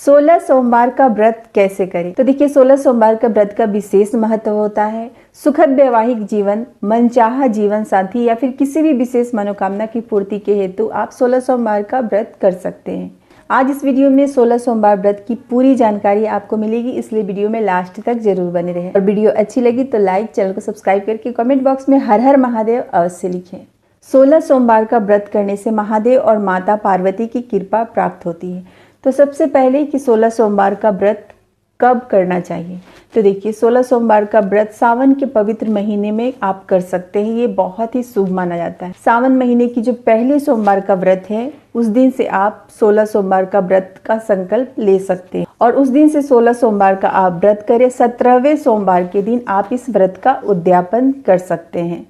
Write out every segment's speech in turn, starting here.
16 सोमवार का व्रत कैसे करें? तो देखिए 16 सोमवार का व्रत का विशेष महत्व होता है। सुखद वैवाहिक जीवन, मनचाहा जीवन साथी या फिर किसी भी विशेष मनोकामना की पूर्ति के हेतु आप 16 सोमवार का व्रत कर सकते हैं। आज इस वीडियो में 16 सोमवार व्रत की पूरी जानकारी आपको मिलेगी, इसलिए वीडियो में लास्ट तक जरूर बने रहें। और वीडियो अच्छी लगी तो लाइक, चैनल को सब्सक्राइब करके कमेंट बॉक्स में हर हर महादेव अवश्य लिखें। 16 सोमवार का व्रत करने से महादेव और माता पार्वती की कृपा प्राप्त होती है। तो सबसे पहले कि 16 सोमवार का व्रत कब करना चाहिए, तो देखिए 16 सोमवार का व्रत सावन के पवित्र महीने में आप कर सकते हैं। ये बहुत ही शुभ माना जाता है। सावन महीने की जो पहले सोमवार का व्रत है उस दिन से आप 16 सोमवार का व्रत का संकल्प ले सकते हैं और उस दिन से 16 सोमवार का आप व्रत करें। 17वें सोमवार के दिन आप इस व्रत का उद्यापन कर सकते हैं।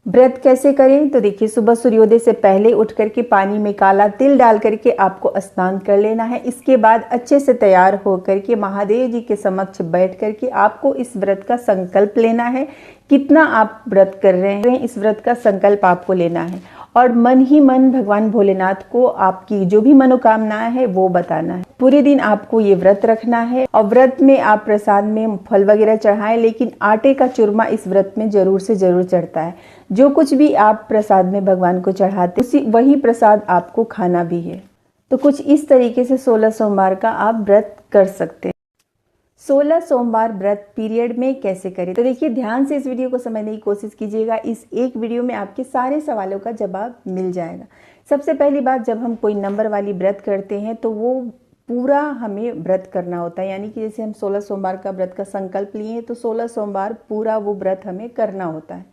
व्रत कैसे करें, तो देखिए सुबह सूर्योदय से पहले उठ करके पानी में काला तिल डाल करके आपको स्नान कर लेना है। इसके बाद अच्छे से तैयार होकर के महादेव जी के समक्ष बैठ करके आपको इस व्रत का संकल्प लेना है। कितना आप व्रत कर रहे हैं इस व्रत का संकल्प आपको लेना है और मन ही मन भगवान भोलेनाथ को आपकी जो भी मनोकामनाएं है वो बताना है। पूरे दिन आपको ये व्रत रखना है और व्रत में आप प्रसाद में फल वगैरह चढ़ाएं, लेकिन आटे का चूरमा इस व्रत में जरूर से जरूर चढ़ता है। जो कुछ भी आप प्रसाद में भगवान को चढ़ाते उसी वही प्रसाद आपको खाना भी है। तो कुछ इस तरीके से 16 सोमवार का आप व्रत कर सकते हैं। 16 सोमवार व्रत पीरियड में कैसे करें, तो देखिए ध्यान से इस वीडियो को समझने की कोशिश कीजिएगा। इस एक वीडियो में आपके सारे सवालों का जवाब मिल जाएगा। सबसे पहली बात, जब हम कोई नंबर वाली व्रत करते हैं तो वो पूरा हमें व्रत करना होता है। यानी कि जैसे हम 16 सोमवार का व्रत का संकल्प लिए तो 16 सोमवार पूरा वो व्रत हमें करना होता है।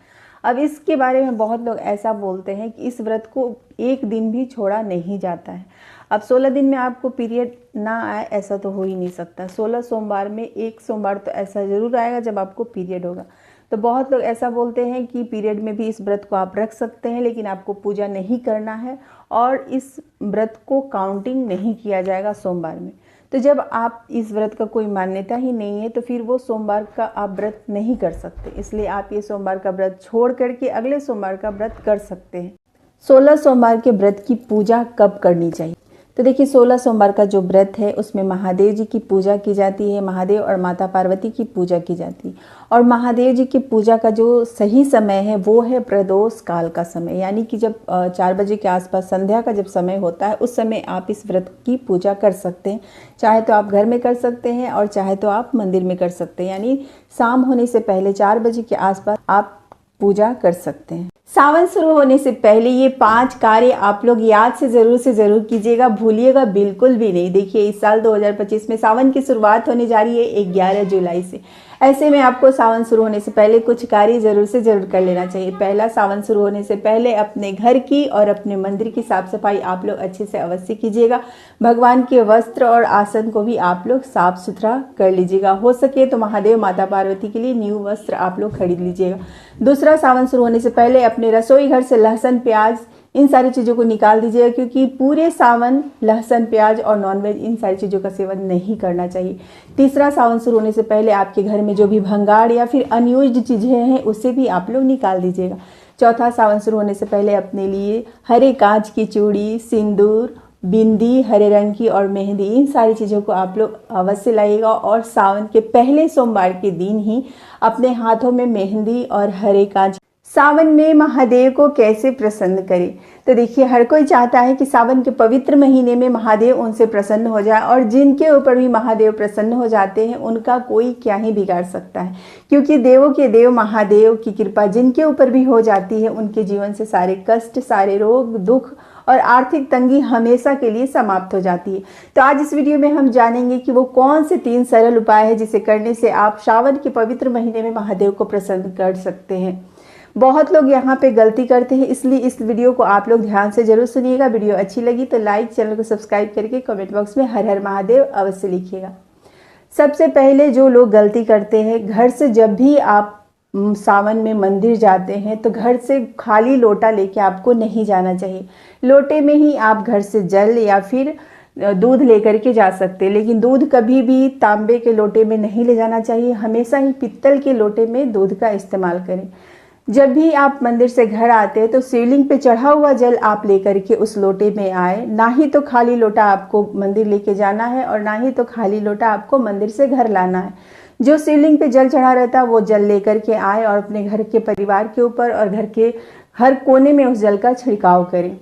अब इसके बारे में बहुत लोग ऐसा बोलते हैं कि इस व्रत को एक दिन भी छोड़ा नहीं जाता है। अब 16 दिन में आपको पीरियड ना आए ऐसा तो हो ही नहीं सकता। 16 सोमवार में एक सोमवार तो ऐसा ज़रूर आएगा जब आपको पीरियड होगा। तो बहुत लोग ऐसा बोलते हैं कि पीरियड में भी इस व्रत को आप रख सकते हैं, लेकिन आपको पूजा नहीं करना है और इस व्रत को काउंटिंग नहीं किया जाएगा सोमवार में। तो जब आप इस व्रत का कोई मान्यता ही नहीं है तो फिर वो सोमवार का आप व्रत नहीं कर सकते। इसलिए आप ये सोमवार का व्रत छोड़ करके अगले सोमवार का व्रत कर सकते हैं। 16 सोमवार के व्रत की पूजा कब करनी चाहिए, तो देखिए 16 सोमवार का जो व्रत है उसमें महादेव जी की पूजा की जाती है। महादेव और माता पार्वती की पूजा की जाती है और महादेव जी की पूजा का जो सही समय है वो है प्रदोष काल का समय। यानी कि जब 4 बजे के आसपास संध्या का जब समय होता है उस समय आप इस व्रत की पूजा कर सकते हैं। चाहे तो आप घर में कर सकते हैं और चाहे तो आप मंदिर में कर सकते हैं। यानी शाम होने से पहले 4 बजे के आसपास आप पूजा कर सकते हैं। सावन शुरू होने से पहले ये 5 कार्य आप लोग याद से जरूर कीजिएगा, भूलिएगा बिल्कुल भी नहीं। देखिए इस साल 2025 में सावन की शुरुआत होने जा रही है 11 जुलाई से। ऐसे में आपको सावन शुरू होने से पहले कुछ कार्य जरूर से जरूर कर लेना चाहिए। पहला, सावन शुरू होने से पहले अपने घर की और अपने मंदिर की साफ सफाई आप लोग अच्छे से अवश्य कीजिएगा। भगवान के वस्त्र और आसन को भी आप लोग साफ सुथरा कर लीजिएगा। हो सके तो महादेव माता पार्वती के लिए न्यू वस्त्र आप लोग खरीद लीजिएगा। दूसरा, सावन शुरू होने से पहले अपने रसोई घर से लहसुन, प्याज इन सारी चीज़ों को निकाल दीजिएगा, क्योंकि पूरे सावन लहसुन, प्याज और नॉनवेज इन सारी चीज़ों का सेवन नहीं करना चाहिए। तीसरा, सावन शुरू होने से पहले आपके घर में जो भी भंगार या फिर अनयूज्ड चीज़ें हैं उसे भी आप लोग निकाल दीजिएगा। चौथा, सावन शुरू होने से पहले अपने लिए हरे कांच की चूड़ी, सिंदूर, बिंदी, हरे रंग की और मेहंदी इन सारी चीज़ों को आप लोग अवश्य लाइएगा और सावन के पहले सोमवार के दिन ही अपने हाथों में मेहंदी और हरे कांच। सावन में महादेव को कैसे प्रसन्न करें, तो देखिए हर कोई चाहता है कि सावन के पवित्र महीने में महादेव उनसे प्रसन्न हो जाए और जिनके ऊपर भी महादेव प्रसन्न हो जाते हैं उनका कोई क्या ही बिगाड़ सकता है, क्योंकि देवों के देव महादेव की कृपा जिनके ऊपर भी हो जाती है उनके जीवन से सारे कष्ट, सारे रोग, दुख और आर्थिक तंगी हमेशा के लिए समाप्त हो जाती है। तो आज इस वीडियो में हम जानेंगे कि वो कौन से 3 सरल उपाय है जिसे करने से आप सावन के पवित्र महीने में महादेव को प्रसन्न कर सकते हैं। बहुत लोग यहाँ पे गलती करते हैं, इसलिए इस वीडियो को आप लोग ध्यान से जरूर सुनिएगा। वीडियो अच्छी लगी तो लाइक, चैनल को सब्सक्राइब करके कमेंट बॉक्स में हर हर महादेव अवश्य लिखिएगा। सबसे पहले जो लोग गलती करते हैं, घर से जब भी आप सावन में मंदिर जाते हैं तो घर से खाली लोटा लेके आपको नहीं जाना चाहिए। लोटे में ही आप घर से जल या फिर दूध लेकर के जा सकते हैं, लेकिन दूध कभी भी तांबे के लोटे में नहीं ले जाना चाहिए। हमेशा ही पित्तल के लोटे में दूध का इस्तेमाल करें। जब भी आप मंदिर से घर आते हैं तो शिवलिंग पे चढ़ा हुआ जल आप लेकर के उस लोटे में आए। ना ही तो खाली लोटा आपको मंदिर लेके जाना है और ना ही तो खाली लोटा आपको मंदिर से घर लाना है। जो शिवलिंग पे जल चढ़ा रहता है वो जल लेकर के आए और अपने घर के परिवार के ऊपर और घर के हर कोने में उस जल का छिड़काव करें।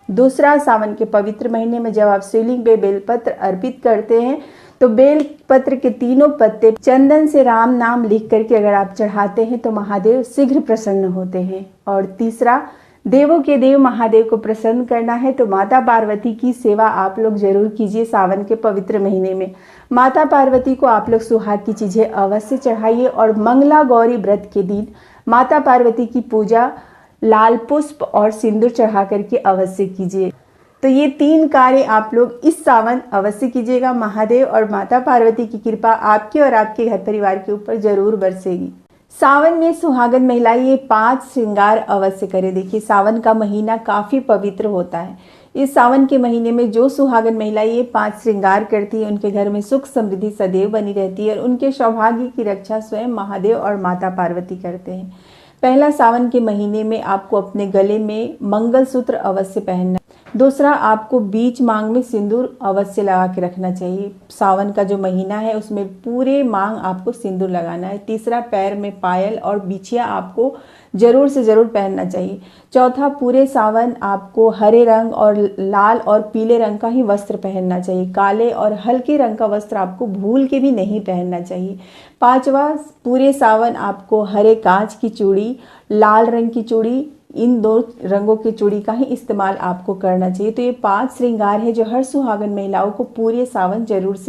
दूसरा, सावन के पवित्र महीने में जब आप शिवलिंग पे बेलपत्र अर्पित करते हैं तो बेल पत्र के तीनों पत्ते चंदन से राम नाम लिख करके अगर आप चढ़ाते हैं तो महादेव शीघ्र प्रसन्न होते हैं। और तीसरा, देवों के देव महादेव को प्रसन्न करना है तो माता पार्वती की सेवा आप लोग जरूर कीजिए। सावन के पवित्र महीने में माता पार्वती को आप लोग सुहाग की चीजें अवश्य चढ़ाइए और मंगला गौरी व्रत के दिन माता पार्वती की पूजा लाल पुष्प और सिंदूर चढ़ा करके अवश्य कीजिए। तो ये 3 कार्य आप लोग इस सावन अवश्य कीजिएगा। महादेव और माता पार्वती की कृपा आपके और आपके घर परिवार के ऊपर जरूर बरसेगी। सावन में सुहागन महिलाएं ये 5 श्रृंगार अवश्य करें। देखिए, सावन का महीना काफी पवित्र होता है। इस सावन के महीने में जो सुहागन महिलाएं ये 5 श्रृंगार करती है उनके घर में सुख समृद्धि सदैव बनी रहती है और उनके सौभाग्य की रक्षा स्वयं महादेव और माता पार्वती करते हैं। पहला, सावन के महीने में आपको अपने गले में मंगलसूत्र अवश्य पहनना। दूसरा, आपको बीच मांग में सिंदूर अवश्य लगा के रखना चाहिए। सावन का जो महीना है उसमें पूरे मांग आपको सिंदूर लगाना है। तीसरा, पैर में पायल और बिछिया आपको जरूर से जरूर पहनना चाहिए। चौथा, पूरे सावन आपको हरे रंग और लाल और पीले रंग का ही वस्त्र पहनना चाहिए। काले और हल्के रंग का वस्त्र आपको भूल के भी नहीं पहनना चाहिए। पांचवा, पूरे सावन आपको हरे कांच की चूड़ी, लाल रंग की चूड़ी, इन 2 रंगों की चूड़ी का ही इस्तेमाल आपको करना चाहिए। तो ये 5 श्रृंगार है जो हर सुहागन महिलाओं को पूरे सावन जरूर से